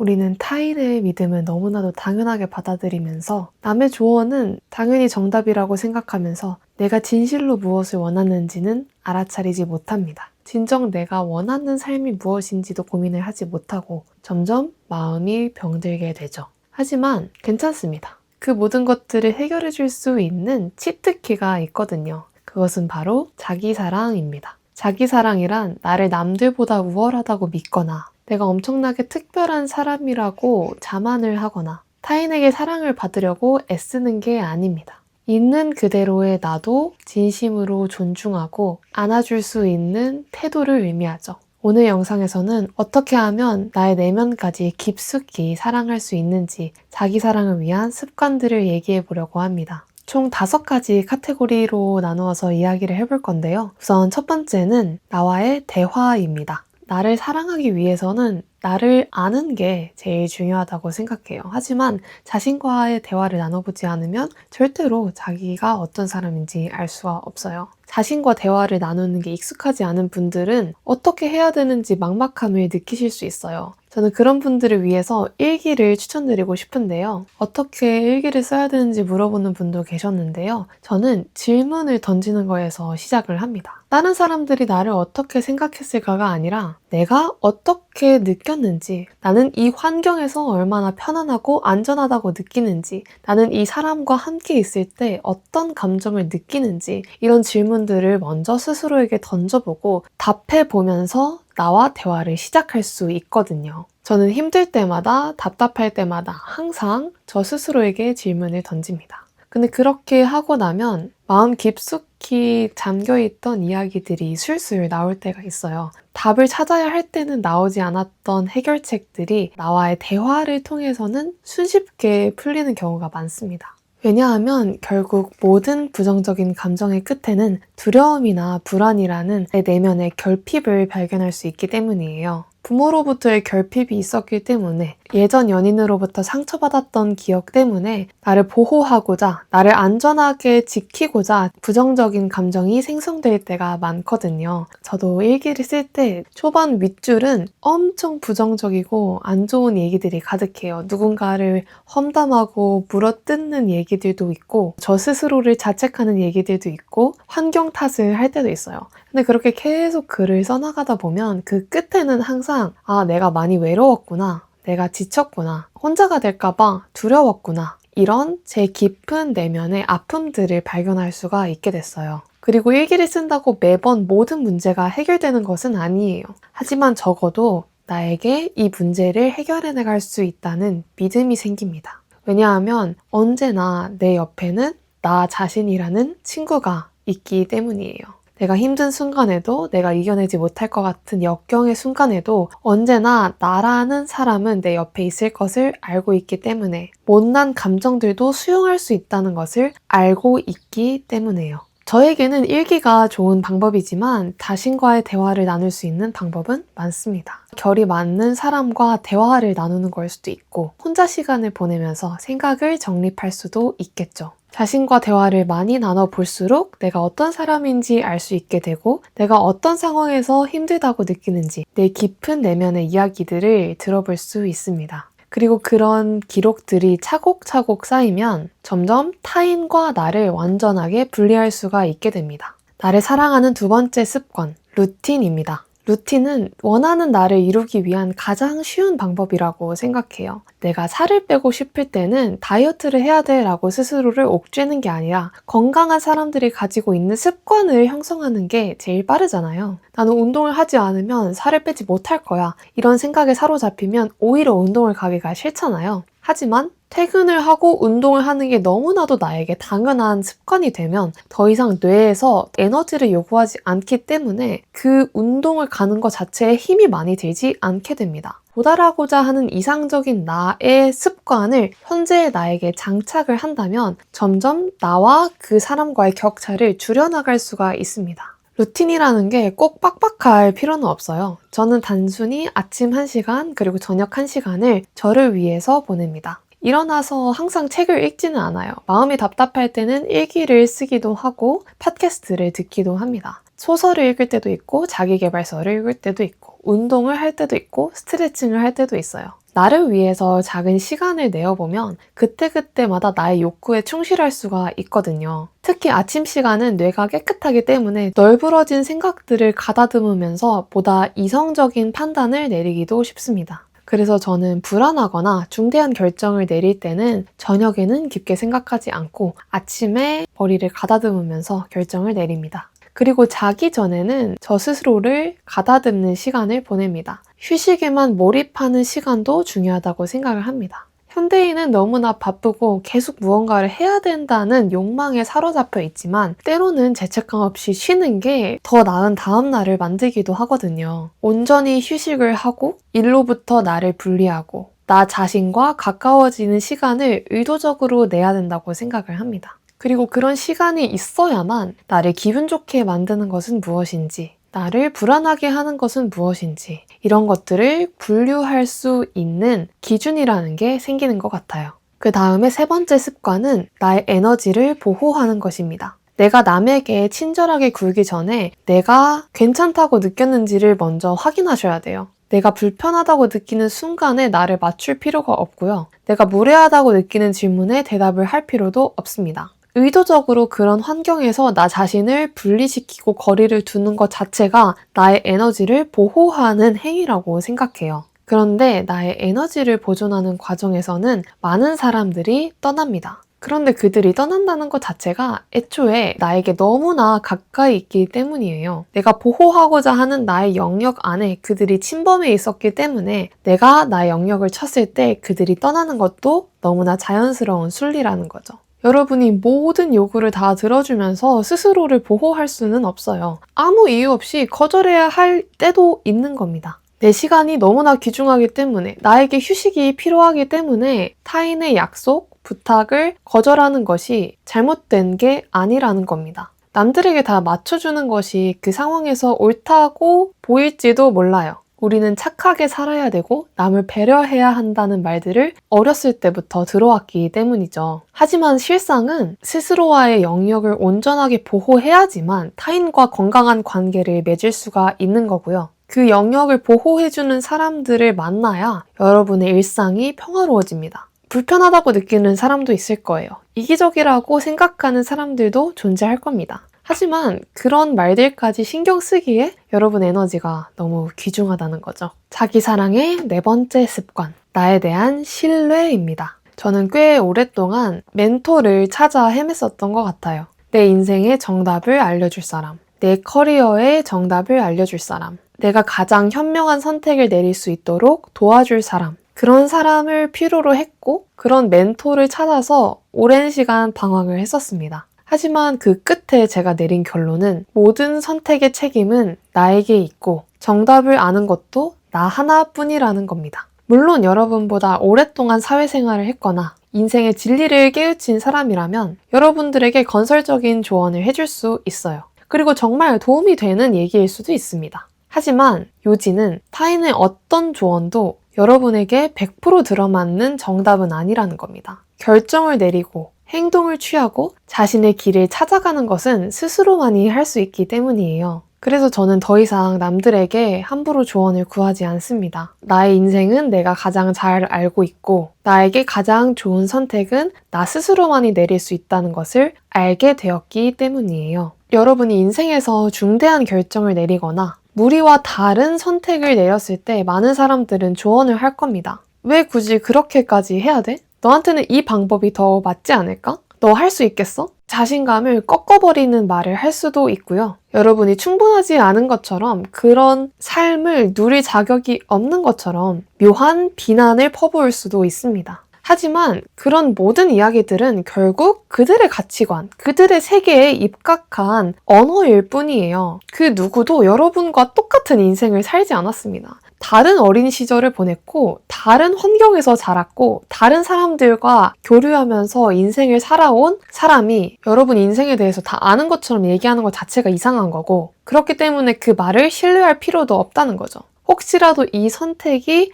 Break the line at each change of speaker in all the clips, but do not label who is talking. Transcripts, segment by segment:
우리는 타인의 믿음을 너무나도 당연하게 받아들이면서 남의 조언은 당연히 정답이라고 생각하면서 내가 진실로 무엇을 원하는지는 알아차리지 못합니다. 진정 내가 원하는 삶이 무엇인지도 고민을 하지 못하고 점점 마음이 병들게 되죠. 하지만 괜찮습니다. 그 모든 것들을 해결해 줄 수 있는 치트키가 있거든요. 그것은 바로 자기사랑입니다. 자기사랑이란 나를 남들보다 우월하다고 믿거나 내가 엄청나게 특별한 사람이라고 자만을 하거나 타인에게 사랑을 받으려고 애쓰는 게 아닙니다. 있는 그대로의 나도 진심으로 존중하고 안아줄 수 있는 태도를 의미하죠. 오늘 영상에서는 어떻게 하면 나의 내면까지 깊숙이 사랑할 수 있는지 자기 사랑을 위한 습관들을 얘기해 보려고 합니다. 총 5가지 카테고리로 나누어서 이야기를 해볼 건데요. 우선 첫 번째는 나와의 대화입니다. 나를 사랑하기 위해서는 나를 아는 게 제일 중요하다고 생각해요. 하지만 자신과의 대화를 나눠보지 않으면 절대로 자기가 어떤 사람인지 알 수가 없어요. 자신과 대화를 나누는 게 익숙하지 않은 분들은 어떻게 해야 되는지 막막함을 느끼실 수 있어요. 저는 그런 분들을 위해서 일기를 추천드리고 싶은데요. 어떻게 일기를 써야 되는지 물어보는 분도 계셨는데요. 저는 질문을 던지는 거에서 시작을 합니다. 다른 사람들이 나를 어떻게 생각했을까가 아니라 내가 어떻게 느꼈는지, 나는 이 환경에서 얼마나 편안하고 안전하다고 느끼는지, 나는 이 사람과 함께 있을 때 어떤 감정을 느끼는지 이런 질문들을 먼저 스스로에게 던져보고 답해보면서 나와 대화를 시작할 수 있거든요. 저는 힘들 때마다 답답할 때마다 항상 저 스스로에게 질문을 던집니다. 근데 그렇게 하고 나면 마음 깊숙이 잠겨있던 이야기들이 술술 나올 때가 있어요. 답을 찾아야 할 때는 나오지 않았던 해결책들이 나와의 대화를 통해서는 손쉽게 풀리는 경우가 많습니다. 왜냐하면 결국 모든 부정적인 감정의 끝에는 두려움이나 불안이라는 내 내면의 결핍을 발견할 수 있기 때문이에요. 부모로부터의 결핍이 있었기 때문에 예전 연인으로부터 상처받았던 기억 때문에 나를 보호하고자 나를 안전하게 지키고자 부정적인 감정이 생성될 때가 많거든요. 저도 일기를 쓸 때 초반 윗줄은 엄청 부정적이고 안 좋은 얘기들이 가득해요. 누군가를 험담하고 물어뜯는 얘기들도 있고 저 스스로를 자책하는 얘기들도 있고 환경 탓을 할 때도 있어요. 근데 그렇게 계속 글을 써나가다 보면 그 끝에는 항상 내가 많이 외로웠구나, 내가 지쳤구나, 혼자가 될까봐 두려웠구나 이런 제 깊은 내면의 아픔들을 발견할 수가 있게 됐어요. 그리고 일기를 쓴다고 매번 모든 문제가 해결되는 것은 아니에요. 하지만 적어도 나에게 이 문제를 해결해 나갈 수 있다는 믿음이 생깁니다. 왜냐하면 언제나 내 옆에는 나 자신이라는 친구가 있기 때문이에요. 내가 힘든 순간에도 내가 이겨내지 못할 것 같은 역경의 순간에도 언제나 나라는 사람은 내 옆에 있을 것을 알고 있기 때문에 못난 감정들도 수용할 수 있다는 것을 알고 있기 때문에요. 저에게는 일기가 좋은 방법이지만 자신과의 대화를 나눌 수 있는 방법은 많습니다. 결이 맞는 사람과 대화를 나누는 걸 수도 있고 혼자 시간을 보내면서 생각을 정립할 수도 있겠죠. 자신과 대화를 많이 나눠볼수록 내가 어떤 사람인지 알 수 있게 되고 내가 어떤 상황에서 힘들다고 느끼는지 내 깊은 내면의 이야기들을 들어볼 수 있습니다. 그리고 그런 기록들이 차곡차곡 쌓이면 점점 타인과 나를 완전하게 분리할 수가 있게 됩니다. 나를 사랑하는 두 번째 습관, 루틴입니다. 루틴은 원하는 나를 이루기 위한 가장 쉬운 방법이라고 생각해요. 내가 살을 빼고 싶을 때는 다이어트를 해야 돼 라고 스스로를 옥죄는 게 아니라 건강한 사람들이 가지고 있는 습관을 형성하는 게 제일 빠르잖아요. 나는 운동을 하지 않으면 살을 빼지 못할 거야. 이런 생각에 사로잡히면 오히려 운동을 가기가 싫잖아요. 하지만 퇴근을 하고 운동을 하는 게 너무나도 나에게 당연한 습관이 되면 더 이상 뇌에서 에너지를 요구하지 않기 때문에 그 운동을 가는 것 자체에 힘이 많이 들지 않게 됩니다. 도달하고자 하는 이상적인 나의 습관을 현재의 나에게 장착을 한다면 점점 나와 그 사람과의 격차를 줄여나갈 수가 있습니다. 루틴이라는 게 꼭 빡빡할 필요는 없어요. 저는 단순히 아침 1시간 그리고 저녁 1시간을 저를 위해서 보냅니다. 일어나서 항상 책을 읽지는 않아요. 마음이 답답할 때는 일기를 쓰기도 하고 팟캐스트를 듣기도 합니다. 소설을 읽을 때도 있고 자기계발서를 읽을 때도 있고 운동을 할 때도 있고 스트레칭을 할 때도 있어요. 나를 위해서 작은 시간을 내어보면 그때그때마다 나의 욕구에 충실할 수가 있거든요. 특히 아침 시간은 뇌가 깨끗하기 때문에 널브러진 생각들을 가다듬으면서 보다 이성적인 판단을 내리기도 쉽습니다. 그래서 저는 불안하거나 중대한 결정을 내릴 때는 저녁에는 깊게 생각하지 않고 아침에 머리를 가다듬으면서 결정을 내립니다. 그리고 자기 전에는 저 스스로를 가다듬는 시간을 보냅니다. 휴식에만 몰입하는 시간도 중요하다고 생각을 합니다. 현대인은 너무나 바쁘고 계속 무언가를 해야 된다는 욕망에 사로잡혀 있지만 때로는 죄책감 없이 쉬는 게 더 나은 다음날을 만들기도 하거든요. 온전히 휴식을 하고 일로부터 나를 분리하고 나 자신과 가까워지는 시간을 의도적으로 내야 된다고 생각을 합니다. 그리고 그런 시간이 있어야만 나를 기분 좋게 만드는 것은 무엇인지, 나를 불안하게 하는 것은 무엇인지 이런 것들을 분류할 수 있는 기준이라는 게 생기는 것 같아요. 그 다음에 세 번째 습관은 나의 에너지를 보호하는 것입니다. 내가 남에게 친절하게 굴기 전에 내가 괜찮다고 느꼈는지를 먼저 확인하셔야 돼요. 내가 불편하다고 느끼는 순간에 나를 맞출 필요가 없고요. 내가 무례하다고 느끼는 질문에 대답을 할 필요도 없습니다. 의도적으로 그런 환경에서 나 자신을 분리시키고 거리를 두는 것 자체가 나의 에너지를 보호하는 행위라고 생각해요. 그런데 나의 에너지를 보존하는 과정에서는 많은 사람들이 떠납니다. 그런데 그들이 떠난다는 것 자체가 애초에 나에게 너무나 가까이 있기 때문이에요. 내가 보호하고자 하는 나의 영역 안에 그들이 침범해 있었기 때문에 내가 나의 영역을 쳤을 때 그들이 떠나는 것도 너무나 자연스러운 순리라는 거죠. 여러분이 모든 요구를 다 들어주면서 스스로를 보호할 수는 없어요. 아무 이유 없이 거절해야 할 때도 있는 겁니다. 내 시간이 너무나 귀중하기 때문에, 나에게 휴식이 필요하기 때문에 타인의 약속, 부탁을 거절하는 것이 잘못된 게 아니라는 겁니다. 남들에게 다 맞춰주는 것이 그 상황에서 옳다고 보일지도 몰라요. 우리는 착하게 살아야 되고 남을 배려해야 한다는 말들을 어렸을 때부터 들어왔기 때문이죠. 하지만 실상은 스스로와의 영역을 온전하게 보호해야지만 타인과 건강한 관계를 맺을 수가 있는 거고요. 그 영역을 보호해주는 사람들을 만나야 여러분의 일상이 평화로워집니다. 불편하다고 느끼는 사람도 있을 거예요. 이기적이라고 생각하는 사람들도 존재할 겁니다. 하지만 그런 말들까지 신경 쓰기에 여러분 에너지가 너무 귀중하다는 거죠. 자기 사랑의 네 번째 습관, 나에 대한 신뢰입니다. 저는 꽤 오랫동안 멘토를 찾아 헤맸었던 것 같아요. 내 인생의 정답을 알려줄 사람, 내 커리어의 정답을 알려줄 사람, 내가 가장 현명한 선택을 내릴 수 있도록 도와줄 사람, 그런 사람을 필요로 했고 그런 멘토를 찾아서 오랜 시간 방황을 했었습니다. 하지만 그 끝에 제가 내린 결론은 모든 선택의 책임은 나에게 있고 정답을 아는 것도 나 하나뿐이라는 겁니다. 물론 여러분보다 오랫동안 사회생활을 했거나 인생의 진리를 깨우친 사람이라면 여러분들에게 건설적인 조언을 해줄 수 있어요. 그리고 정말 도움이 되는 얘기일 수도 있습니다. 하지만 요지는 타인의 어떤 조언도 여러분에게 100% 들어맞는 정답은 아니라는 겁니다. 결정을 내리고 행동을 취하고 자신의 길을 찾아가는 것은 스스로만이 할 수 있기 때문이에요. 그래서 저는 더 이상 남들에게 함부로 조언을 구하지 않습니다. 나의 인생은 내가 가장 잘 알고 있고 나에게 가장 좋은 선택은 나 스스로만이 내릴 수 있다는 것을 알게 되었기 때문이에요. 여러분이 인생에서 중대한 결정을 내리거나 무리와 다른 선택을 내렸을 때 많은 사람들은 조언을 할 겁니다. 왜 굳이 그렇게까지 해야 돼? 너한테는 이 방법이 더 맞지 않을까? 너 할 수 있겠어? 자신감을 꺾어버리는 말을 할 수도 있고요. 여러분이 충분하지 않은 것처럼 그런 삶을 누릴 자격이 없는 것처럼 묘한 비난을 퍼부을 수도 있습니다. 하지만 그런 모든 이야기들은 결국 그들의 가치관, 그들의 세계에 입각한 언어일 뿐이에요. 그 누구도 여러분과 똑같은 인생을 살지 않았습니다. 다른 어린 시절을 보냈고 다른 환경에서 자랐고 다른 사람들과 교류하면서 인생을 살아온 사람이 여러분 인생에 대해서 다 아는 것처럼 얘기하는 것 자체가 이상한 거고 그렇기 때문에 그 말을 신뢰할 필요도 없다는 거죠. 혹시라도 이 선택이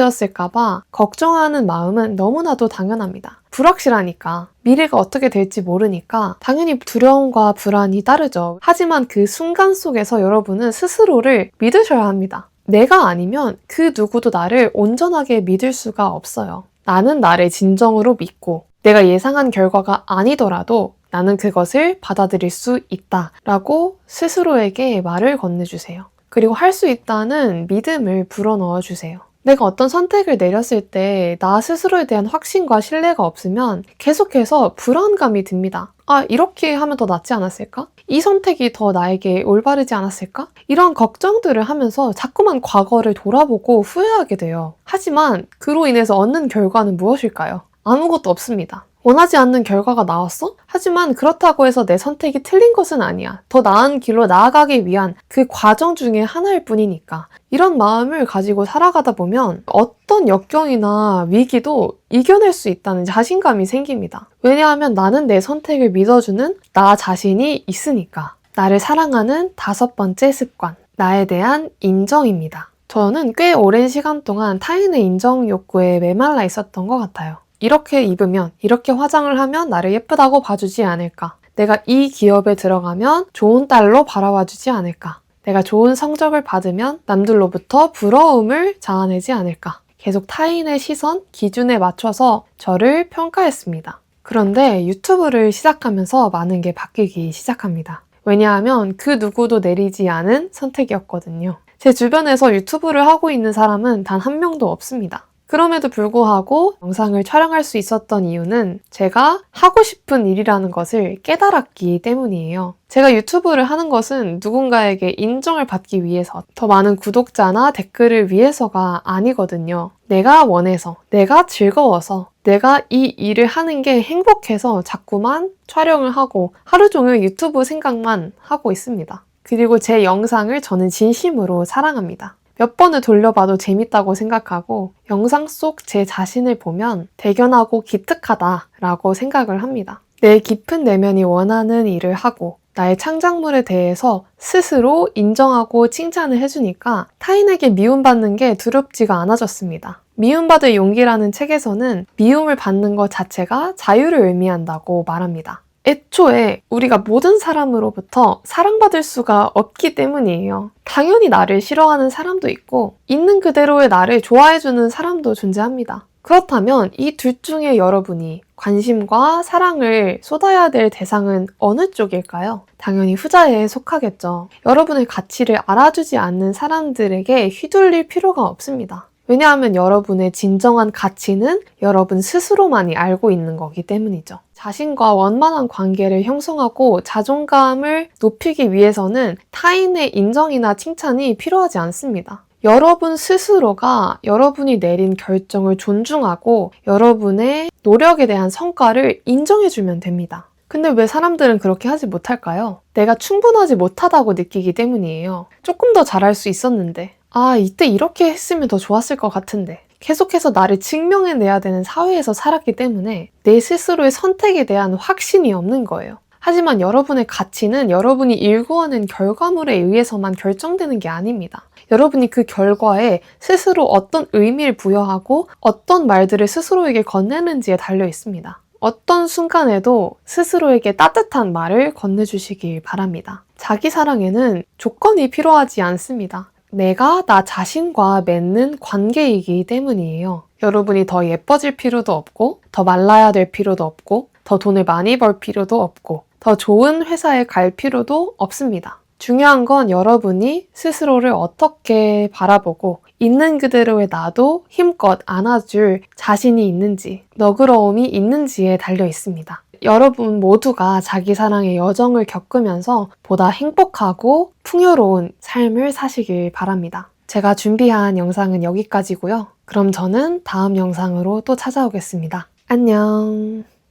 잘못되었을까봐 걱정하는 마음은 너무나도 당연합니다. 불확실하니까, 미래가 어떻게 될지 모르니까 당연히 두려움과 불안이 따르죠. 하지만 그 순간 속에서 여러분은 스스로를 믿으셔야 합니다. 내가 아니면 그 누구도 나를 온전하게 믿을 수가 없어요. 나는 나를 진정으로 믿고 내가 예상한 결과가 아니더라도 나는 그것을 받아들일 수 있다라고 스스로에게 말을 건네주세요. 그리고 할 수 있다는 믿음을 불어넣어주세요. 내가 어떤 선택을 내렸을 때 나 스스로에 대한 확신과 신뢰가 없으면 계속해서 불안감이 듭니다. 아, 이렇게 하면 더 낫지 않았을까? 이 선택이 더 나에게 올바르지 않았을까? 이런 걱정들을 하면서 자꾸만 과거를 돌아보고 후회하게 돼요. 하지만 그로 인해서 얻는 결과는 무엇일까요? 아무것도 없습니다. 원하지 않는 결과가 나왔어? 하지만 그렇다고 해서 내 선택이 틀린 것은 아니야. 더 나은 길로 나아가기 위한 그 과정 중에 하나일 뿐이니까. 이런 마음을 가지고 살아가다 보면 어떤 역경이나 위기도 이겨낼 수 있다는 자신감이 생깁니다. 왜냐하면 나는 내 선택을 믿어주는 나 자신이 있으니까. 나를 사랑하는 5번째 습관, 나에 대한 인정입니다. 저는 꽤 오랜 시간 동안 타인의 인정 욕구에 메말라 있었던 것 같아요. 이렇게 입으면, 이렇게 화장을 하면 나를 예쁘다고 봐주지 않을까? 내가 이 기업에 들어가면 좋은 딸로 바라봐주지 않을까? 내가 좋은 성적을 받으면 남들로부터 부러움을 자아내지 않을까? 계속 타인의 시선, 기준에 맞춰서 저를 평가했습니다. 그런데 유튜브를 시작하면서 많은 게 바뀌기 시작합니다. 왜냐하면 그 누구도 내리지 않은 선택이었거든요. 제 주변에서 유튜브를 하고 있는 사람은 단 한 명도 없습니다. 그럼에도 불구하고 영상을 촬영할 수 있었던 이유는 제가 하고 싶은 일이라는 것을 깨달았기 때문이에요. 제가 유튜브를 하는 것은 누군가에게 인정을 받기 위해서, 더 많은 구독자나 댓글을 위해서가 아니거든요. 내가 원해서, 내가 즐거워서, 내가 이 일을 하는 게 행복해서 자꾸만 촬영을 하고 하루 종일 유튜브 생각만 하고 있습니다. 그리고 제 영상을 저는 진심으로 사랑합니다. 몇 번을 돌려봐도 재밌다고 생각하고 영상 속 제 자신을 보면 대견하고 기특하다라고 생각을 합니다. 내 깊은 내면이 원하는 일을 하고 나의 창작물에 대해서 스스로 인정하고 칭찬을 해주니까 타인에게 미움받는 게 두렵지가 않아졌습니다. 미움받을 용기라는 책에서는 미움을 받는 것 자체가 자유를 의미한다고 말합니다. 애초에 우리가 모든 사람으로부터 사랑받을 수가 없기 때문이에요. 당연히 나를 싫어하는 사람도 있고 있는 그대로의 나를 좋아해주는 사람도 존재합니다. 그렇다면 이 둘 중에 여러분이 관심과 사랑을 쏟아야 될 대상은 어느 쪽일까요? 당연히 후자에 속하겠죠. 여러분의 가치를 알아주지 않는 사람들에게 휘둘릴 필요가 없습니다. 왜냐하면 여러분의 진정한 가치는 여러분 스스로만이 알고 있는 거기 때문이죠. 자신과 원만한 관계를 형성하고 자존감을 높이기 위해서는 타인의 인정이나 칭찬이 필요하지 않습니다. 여러분 스스로가 여러분이 내린 결정을 존중하고 여러분의 노력에 대한 성과를 인정해주면 됩니다. 근데 왜 사람들은 그렇게 하지 못할까요? 내가 충분하지 못하다고 느끼기 때문이에요. 조금 더 잘할 수 있었는데, 아, 이때 이렇게 했으면 더 좋았을 것 같은데. 계속해서 나를 증명해내야 되는 사회에서 살았기 때문에 내 스스로의 선택에 대한 확신이 없는 거예요. 하지만 여러분의 가치는 여러분이 일구어낸 결과물에 의해서만 결정되는 게 아닙니다. 여러분이 그 결과에 스스로 어떤 의미를 부여하고 어떤 말들을 스스로에게 건네는지에 달려 있습니다. 어떤 순간에도 스스로에게 따뜻한 말을 건네주시길 바랍니다. 자기 사랑에는 조건이 필요하지 않습니다. 내가 나 자신과 맺는 관계이기 때문이에요. 여러분이 더 예뻐질 필요도 없고, 더 말라야 될 필요도 없고, 더 돈을 많이 벌 필요도 없고, 더 좋은 회사에 갈 필요도 없습니다. 중요한 건 여러분이 스스로를 어떻게 바라보고 있는 그대로의 나도 힘껏 안아줄 자신이 있는지, 너그러움이 있는지에 달려 있습니다. 여러분 모두가 자기 사랑의 여정을 겪으면서 보다 행복하고 풍요로운 삶을 사시길 바랍니다. 제가 준비한 영상은 여기까지고요. 그럼 저는 다음 영상으로 또 찾아오겠습니다. 안녕.